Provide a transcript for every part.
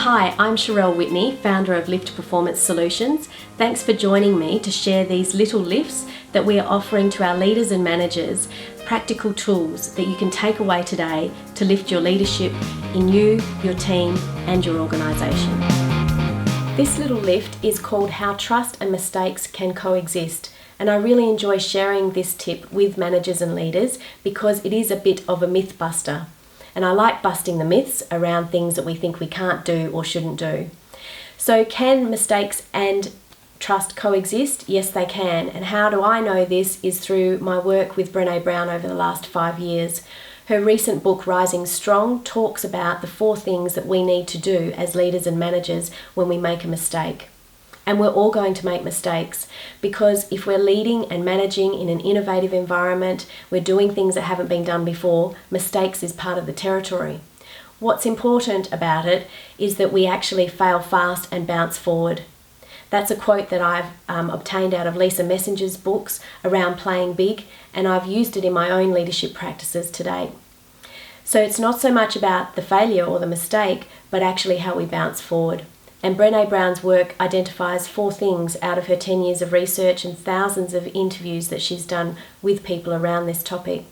Hi, I'm Sherelle Whitney, founder of Lift Performance Solutions. Thanks for joining me to share these little lifts that we are offering to our leaders and managers, practical tools that you can take away today to lift your leadership in you, your team, and your organisation. This little lift is called How Trust and Mistakes Can Coexist. And I really enjoy sharing this tip with managers and leaders because it is a bit of a myth buster. And I like busting the myths around things that we think we can't do or shouldn't do. So can mistakes and trust coexist? Yes, they can. And how do I know this is through my work with Brené Brown over the last 5 years. Her recent book, Rising Strong, talks about the 4 things that we need to do as leaders and managers when we make a mistake. And we're all going to make mistakes because if we're leading and managing in an innovative environment, we're doing things that haven't been done before, mistakes is part of the territory. What's important about it is that we actually fail fast and bounce forward. That's a quote that I've obtained out of Lisa Messenger's books around playing big, and I've used it in my own leadership practices to date. So it's not so much about the failure or the mistake, but actually how we bounce forward. And Brené Brown's work identifies 4 things out of her 10 years of research and thousands of interviews that she's done with people around this topic.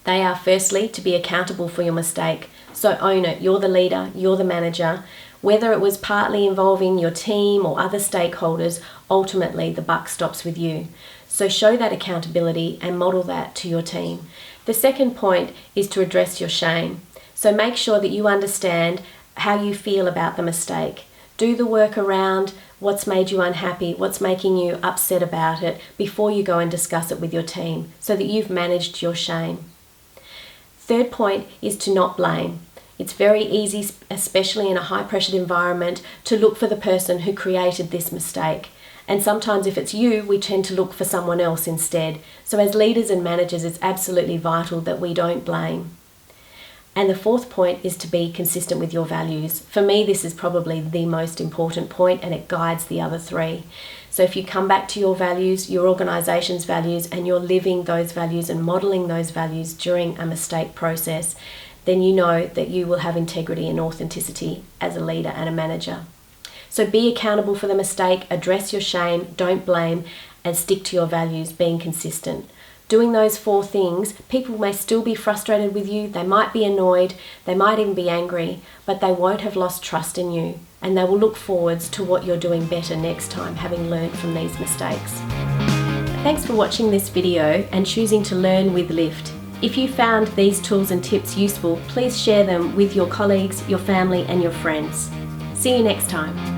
They are firstly to be accountable for your mistake. So own it. You're the leader, you're the manager. Whether it was partly involving your team or other stakeholders, ultimately the buck stops with you. So show that accountability and model that to your team. The second point is to address your shame. So make sure that you understand how you feel about the mistake. Do the work around what's made you unhappy, what's making you upset about it before you go and discuss it with your team so that you've managed your shame. Third point is to not blame. It's very easy, especially in a high-pressured environment, to look for the person who created this mistake. And sometimes if it's you, we tend to look for someone else instead. So as leaders and managers, it's absolutely vital that we don't blame. And the fourth point is to be consistent with your values. For me, this is probably the most important point and it guides the other 3. So if you come back to your values, your organisation's values, and you're living those values and modelling those values during a mistake process, then you know that you will have integrity and authenticity as a leader and a manager. So be accountable for the mistake, address your shame, don't blame, and stick to your values, being consistent. Doing those 4 things, people may still be frustrated with you, they might be annoyed, they might even be angry, but they won't have lost trust in you, and they will look forwards to what you're doing better next time, having learned from these mistakes. Thanks for watching this video and choosing to learn with Lift. If you found these tools and tips useful, please share them with your colleagues, your family, and your friends. See you next time.